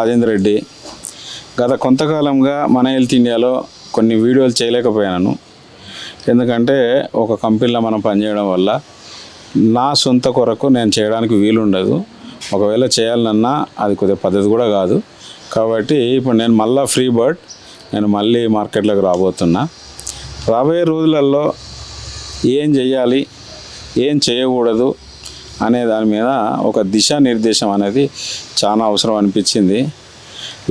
రాజేందర్ రెడ్డి. గత కొంతకాలంగా మన హెల్త్ ఇండియాలో కొన్ని వీడియోలు చేయలేకపోయాను. ఎందుకంటే ఒక కంపెనీలో మనం పనిచేయడం వల్ల నా సొంత కొరకు నేను చేయడానికి వీలుండదు. ఒకవేళ చేయాలన్నా అది కొద్దిగా పద్ధతి కూడా కాదు. కాబట్టి ఇప్పుడు నేను మళ్ళీ ఫ్రీ బర్డ్, నేను మళ్ళీ మార్కెట్లోకి రాబోతున్నా. రాబోయే రోజులలో ఏం చేయాలి, ఏం చేయకూడదు అనే దాని మీద ఒక దిశానిర్దేశం అనేది చాలా అవసరం అనిపించింది.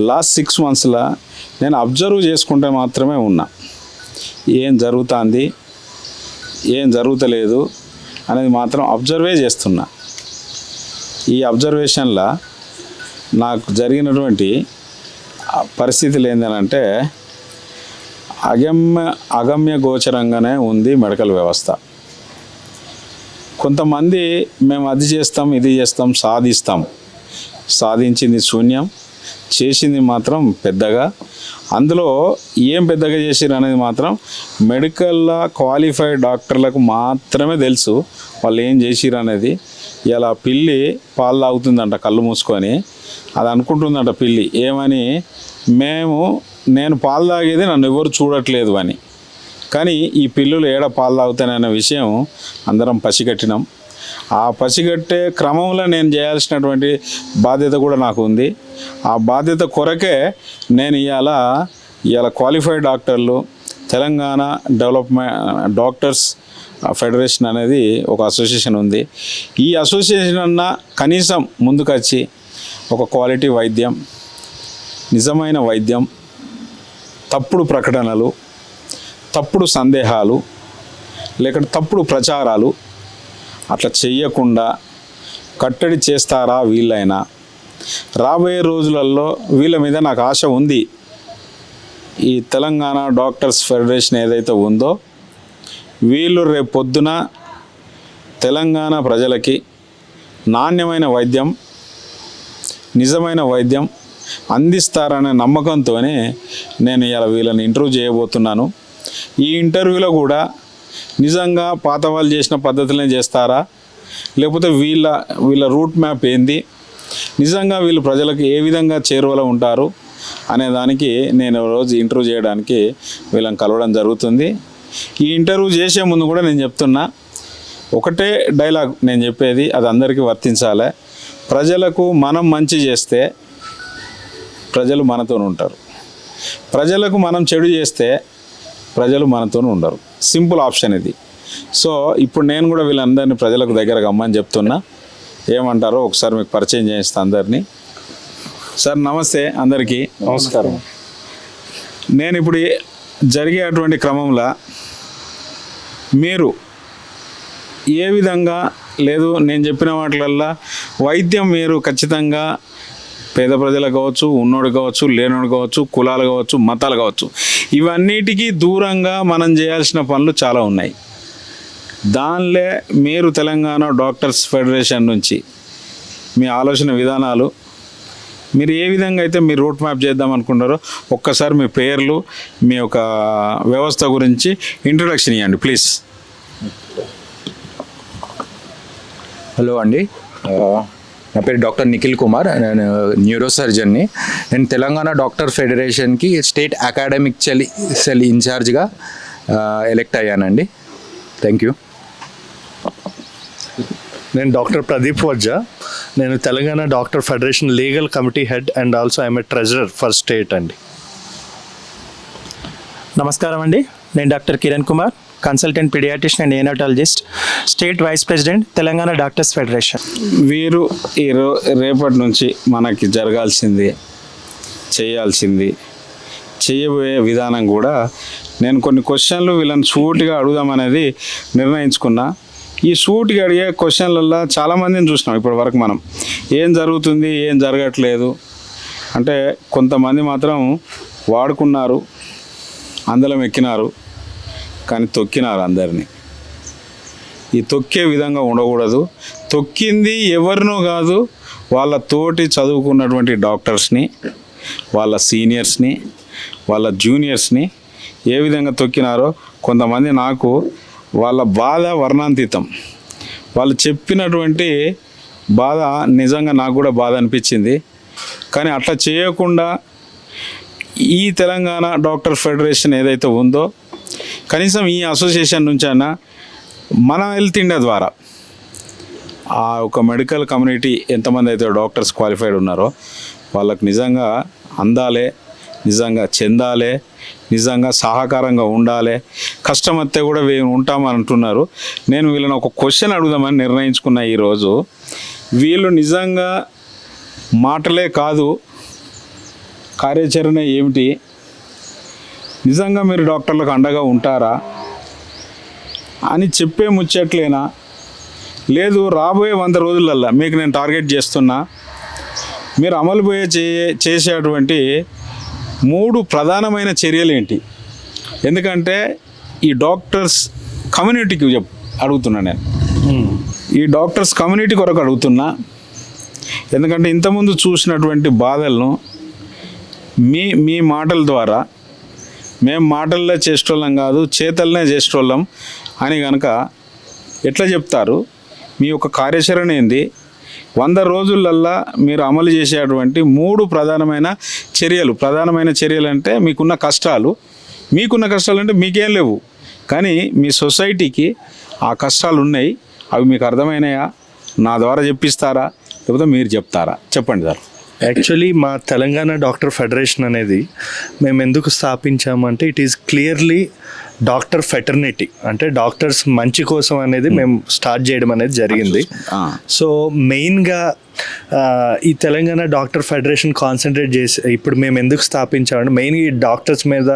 లాస్ట్ 6 monthsలో నేను అబ్జర్వ్ చేసుకుంటే మాత్రమే ఉన్నా. ఏం జరుగుతుంది, ఏం జరుగుతలేదు అనేది మాత్రం అబ్జర్వే చేస్తున్నా. ఈ అబ్జర్వేషన్లో నాకు జరిగినటువంటి పరిస్థితులు ఏంటంటే అగమ్య గోచరంగానే ఉంది మెడికల్ వ్యవస్థ. కొంతమంది మేము అది చేస్తాం, ఇది చేస్తాం, సాధించింది శూన్యం, చేసింది మాత్రం పెద్దగా. అందులో ఏం పెద్దగా చేసిరు అనేది మాత్రం మెడికల్లో క్వాలిఫైడ్ డాక్టర్లకు మాత్రమే తెలుసు వాళ్ళు ఏం చేసిరు అనేది. ఇలా పిల్లి పాలు తాగుతుందంట కళ్ళు మూసుకొని, అది అనుకుంటుందంట పిల్లి ఏమని, నేను పాలు తాగేది నన్ను ఎవరు చూడట్లేదు అని. కానీ ఈ పిల్లులు ఏడ పాలు తాగుతాననే విషయం అందరం పసిగట్టినాం. ఆ పసిగట్టే క్రమంలో నేను చేయాల్సినటువంటి బాధ్యత కూడా నాకు ఉంది. ఆ బాధ్యత కొరకే నేను ఇవాళ క్వాలిఫైడ్ డాక్టర్లు తెలంగాణ డాక్టర్స్ ఫెడరేషన్ అనేది ఒక అసోసియేషన్ ఉంది. ఈ అసోసియేషన్ అన్న కనీసం ముందుకొచ్చి ఒక క్వాలిటీ వైద్యం, నిజమైన వైద్యం, తప్పుడు ప్రకటనలు, తప్పుడు సందేహాలు, లేక తప్పుడు ప్రచారాలు అట్లా చెయ్యకుండా కట్టడి చేస్తారా వీళ్ళైనా? రాబోయే రోజులలో వీళ్ళ మీద నాకు ఆశ ఉంది. ఈ తెలంగాణ డాక్టర్స్ ఫెడరేషన్ ఏదైతే ఉందో వీళ్ళు రేపు పొద్దున తెలంగాణ ప్రజలకి నాణ్యమైన నిజమైన వైద్యం అందిస్తారనే నమ్మకంతోనే నేను ఇలా వీళ్ళని ఇంటర్వ్యూ చేయబోతున్నాను. ఈ ఇంటర్వ్యూలో కూడా నిజంగా పాత వాళ్ళు చేసిన పద్ధతులనే చేస్తారా, లేకపోతే వీళ్ళ రూట్ మ్యాప్ ఏంది, నిజంగా వీళ్ళు ప్రజలకు ఏ విధంగా చేరువలో ఉంటారు అనే దానికి నేను రోజు ఇంటర్వ్యూ చేయడానికి వీళ్ళని కలవడం జరుగుతుంది. ఈ ఇంటర్వ్యూ చేసే ముందు కూడా నేను చెప్తున్నా, ఒకటే డైలాగ్ నేను చెప్పేది, అది అందరికీ వర్తించాలి. ప్రజలకు మనం మంచి చేస్తే ప్రజలు మనతో ఉంటారు, ప్రజలకు మనం చెడు చేస్తే ప్రజలు మనతో ఉండరు. సింపుల్ ఆప్షన్ ఇది. సో ఇప్పుడు నేను కూడా వీళ్ళందరినీ ప్రజలకు దగ్గరకు అమ్మని చెప్తున్నా. ఏమంటారో ఒకసారి మీకు పరిచయం చేయిస్తా అందరినీ. సార్ నమస్తే అందరికీ. నమస్కారం. నేను ఇప్పుడు జరిగేటువంటి క్రమంలో మీరు ఏ విధంగా లేదు, నేను చెప్పిన వాటిలల్లో వైద్యం మీరు ఖచ్చితంగా పేద ప్రజలకు కావచ్చు, ఉన్నోడు కావచ్చు, లేనోడు కావచ్చు, కులాలు కావచ్చు, మతాలు కావచ్చు, ఇవన్నిటికీ దూరంగా మనం చేయాల్సిన పనులు చాలా ఉన్నాయి. దానిలో మీరు తెలంగాణ డాక్టర్స్ ఫెడరేషన్ నుంచి మీ ఆలోచన విధానాలు, మీరు ఏ విధంగా అయితే మీరు రూట్ మ్యాప్ చేద్దాం అనుకుంటారో ఒక్కసారి మీ పేర్లు, మీ యొక్క వ్యవస్థ గురించి ఇంట్రొడక్షన్ ఇవ్వండి ప్లీజ్. హలో అండి, నా పేరు డాక్టర్ నిఖిల్ కుమార్. నేను న్యూరో సర్జన్ని. నేను తెలంగాణ డాక్టర్ ఫెడరేషన్కి స్టేట్ అకాడమిక్ సెల్ ఇన్ఛార్జ్గా ఎలెక్ట్ అయ్యానండి. Thank you. నేను డాక్టర్ ప్రదీప్ వజ్జా. నేను Telangana doctor federation legal committee head and also I'm a treasurer for state అండి. నమస్కారం అండి, నేను doctor Kiran Kumar, consultant paediatrician and neonatologist, state vice president Telangana doctors federation. వీరు రేపటి నుంచి మనకి జరగాల్సింది, చేయాల్సింది, చేయబోయే విధానం కూడా నేను కొన్ని క్వశ్చన్లు వీళ్ళని సూటిగా అడుగుదామనేది నిర్ణయించుకున్నా. ఈ సూటిగా అడిగే క్వశ్చన్లలో చాలామందిని చూసినాం ఇప్పటి వరకు. మనం ఏం జరుగుతుంది, ఏం జరగట్లేదు అంటే కొంతమంది మాత్రం వాడుకున్నారు, అందలం ఎక్కినారు, కానీ తొక్కినారు అందరినీ. ఈ తొక్కే విధంగా ఉండకూడదు. తొక్కింది ఎవరినో కాదు, వాళ్ళ తోటి చదువుకున్నటువంటి డాక్టర్స్ని, వాళ్ళ సీనియర్స్ని, వాళ్ళ జూనియర్స్ని ఏ విధంగా తొక్కినారో కొంతమంది నాకు వాళ్ళ బాధ వర్ణాంతీతం. వాళ్ళు చెప్పినటువంటి బాధ నిజంగా నాకు కూడా బాధ అనిపించింది. కానీ అట్లా చేయకుండా ఈ తెలంగాణ డాక్టర్ ఫెడరేషన్ ఏదైతే ఉందో కనీసం ఈ అసోసియేషన్ నుంచి అయినా మన హెల్త్ ఇండియా ద్వారా ఆ ఒక మెడికల్ కమ్యూనిటీ ఎంతమంది అయితే డాక్టర్స్ క్వాలిఫైడ్ ఉన్నారో వాళ్ళకు నిజంగా అందాలే, నిజంగా చెందాలే, నిజంగా సహకారంగా ఉండాలి. కష్టం వస్తే కూడా ఉంటామని అంటున్నారు. నేను వీళ్ళని ఒక క్వశ్చన్ అడుగుదామని నిర్ణయించుకున్న ఈరోజు. వీళ్ళు నిజంగా మాటలే కాదు, కార్యాచరణ ఏమిటి? నిజంగా మీరు డాక్టర్లకు అండగా ఉంటారా అని చెప్పే ముచ్చట్లేనా? లేదు రాబోయే 100 రోజులల్లా మీకు నేను టార్గెట్ చేస్తున్నా, మీరు అమలు చేసేటువంటి 3 ప్రధానమైన చర్యలు ఏంటి? ఎందుకంటే ఈ డాక్టర్స్ కమ్యూనిటీకి అడుగుతున్నా నేను, ఈ డాక్టర్స్ కమ్యూనిటీ కొరకు అడుగుతున్నా. ఎందుకంటే ఇంతకుముందు చూసినటువంటి బాధలను మీ మాటల ద్వారా, మేము మాటల్లో చేసేటోళ్ళం కాదు చేతల్నే చేసేటోళ్ళం అని కనుక ఎట్లా చెప్తారు? మీ యొక్క కార్యాచరణ ఏంది? 100 రోజులల్లా మీరు అమలు చేసేటువంటి 3 ప్రధానమైన చర్యలు అంటే మీకున్న కష్టాలు అంటే మీకేం లేవు, కానీ మీ సొసైటీకి ఆ కష్టాలు ఉన్నాయి. అవి మీకు అర్థమైనాయా? నా ద్వారా చెప్పిస్తారా లేకపోతే మీరు చెప్తారా? చెప్పండి సార్. యాక్చువల్లీ మా తెలంగాణ డాక్టర్ ఫెడరేషన్ అనేది మేము ఎందుకు స్థాపించామంటే it is clearly doctor fraternity, అంటే డాక్టర్స్ మంచి కోసం అనేది మేము స్టార్ట్ చేయడం అనేది జరిగింది. సో మెయిన్గా ఈ తెలంగాణ డాక్టర్ ఫెడరేషన్ కాన్సన్ట్రేట్ చేసి ఇప్పుడు మేము ఎందుకు స్థాపించామంటే మెయిన్గా ఈ డాక్టర్స్ మీద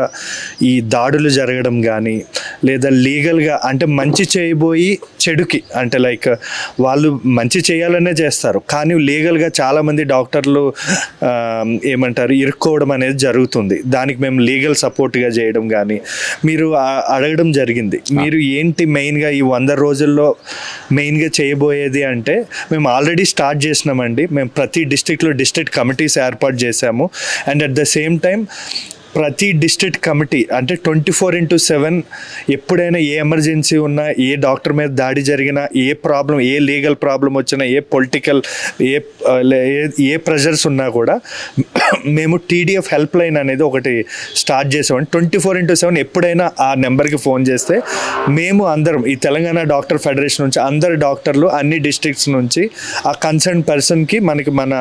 ఈ దాడులు జరగడం కానీ లేదా లీగల్గా అంటే మంచి చేయబోయి చెడుకి అంటే లైక్ వాళ్ళు మంచి చేయాలనే చేస్తారు కానీ లీగల్గా చాలామంది డాక్టర్లు ఏమంటారు ఇరుక్కోవడం అనేది జరుగుతుంది. దానికి మేము లీగల్ సపోర్ట్గా చేయడం కానీ మీరు అడగడం జరిగింది. మీరు ఏంటి మెయిన్గా ఈ 100 రోజుల్లో మెయిన్గా చేయబోయేది అంటే మేము ఆల్రెడీ స్టార్ట్ చేసినామండి. మేము ప్రతి డిస్ట్రిక్ట్లో డిస్ట్రిక్ట్ కమిటీస్ ఏర్పాటు చేశాము. And at the same time ప్రతి డిస్ట్రిక్ట్ కమిటీ అంటే 24/7 ఎప్పుడైనా ఏ ఎమర్జెన్సీ ఉన్నా, ఏ డాక్టర్ మీద దాడి జరిగినా, ఏ ప్రాబ్లం, ఏ లీగల్ ప్రాబ్లం వచ్చినా, ఏ పొలిటికల్ ఏ ప్రెషర్స్ ఉన్నా కూడా మేము టీడీఎఫ్ హెల్ప్ లైన్ అనేది ఒకటి స్టార్ట్ చేసామండి. 24/7 ఎప్పుడైనా ఆ నెంబర్కి ఫోన్ చేస్తే మేము అందరం ఈ తెలంగాణ డాక్టర్ ఫెడరేషన్ నుంచి అందరు డాక్టర్లు అన్ని డిస్ట్రిక్ట్స్ నుంచి ఆ కన్సర్న్ పర్సన్కి మన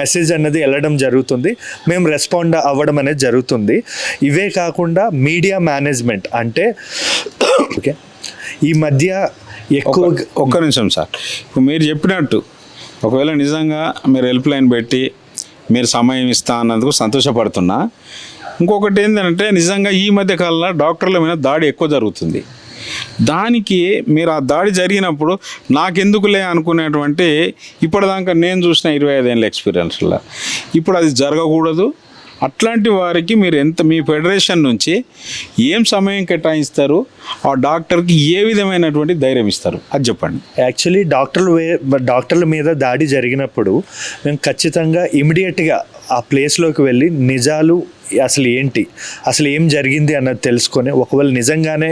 మెసేజ్ అనేది వెళ్ళడం జరుగుతుంది. మేము రెస్పాండ్ అవ్వడం అనేది జరుగుతుంది. ఇవే కాకుండా మీడియా మేనేజ్మెంట్ అంటే ఓకే ఈ మధ్య ఎక్కువ ఒక్క నిమిషం సార్. ఇప్పుడు మీరు చెప్పినట్టు ఒకవేళ నిజంగా మీరు హెల్ప్ లైన్ పెట్టి మీరు సమయం ఇస్తా అన్నందుకు సంతోషపడుతున్నా. ఇంకొకటి ఏంటంటే నిజంగా ఈ మధ్య కాలంలో డాక్టర్ల మీద దాడి ఎక్కువ జరుగుతుంది. దానికి మీరు ఆ దాడి జరిగినప్పుడు నాకెందుకులే అనుకునేటువంటి ఇప్పటిదాకా నేను చూసిన 25 ఏళ్ళ ఎక్స్పీరియన్స్లో ఇప్పుడు అది జరగకూడదు. అట్లాంటి వారికి మీరు మీ ఫెడరేషన్ నుంచి ఏం సమయం కేటాయిస్తారు, ఆ డాక్టర్కి ఏ విధమైనటువంటి ధైర్యం ఇస్తారు అది చెప్పండి. యాక్చువల్లీ డాక్టర్ల మీద దాడి జరిగినప్పుడు మేము ఖచ్చితంగా ఇమీడియట్గా ఆ ప్లేస్లోకి వెళ్ళి నిజాలు అసలు ఏంటి, అసలు ఏం జరిగింది అన్నది తెలుసుకొని ఒకవేళ నిజంగానే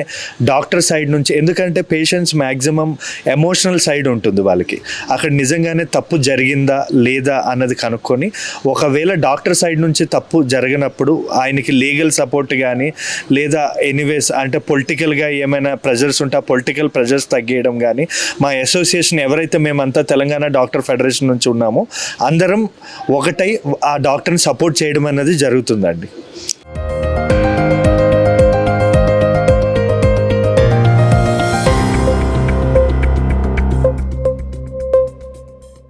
డాక్టర్ సైడ్ నుంచి, ఎందుకంటే పేషెంట్స్ మ్యాక్సిమం ఎమోషనల్ సైడ్ ఉంటుంది వాళ్ళకి, అక్కడ నిజంగానే తప్పు జరిగిందా లేదా అన్నది కనుక్కొని ఒకవేళ డాక్టర్ సైడ్ నుంచి తప్పు జరిగినప్పుడు ఆయనకి లీగల్ సపోర్ట్ కానీ లేదా ఎనీవేస్ అంటే పొలిటికల్గా ఏమైనా ప్రెజర్స్ ఉంటే ఆ పొలిటికల్ ప్రెజర్స్ తగ్గేయడం కానీ మా అసోసియేషన్ ఎవరైతే మేమంతా తెలంగాణ డాక్టర్ ఫెడరేషన్ నుంచి ఉన్నామో అందరం ఒకటై ఆ డాక్టర్ని సపోర్ట్ చేయడం అన్నది జరుగుతుందండి.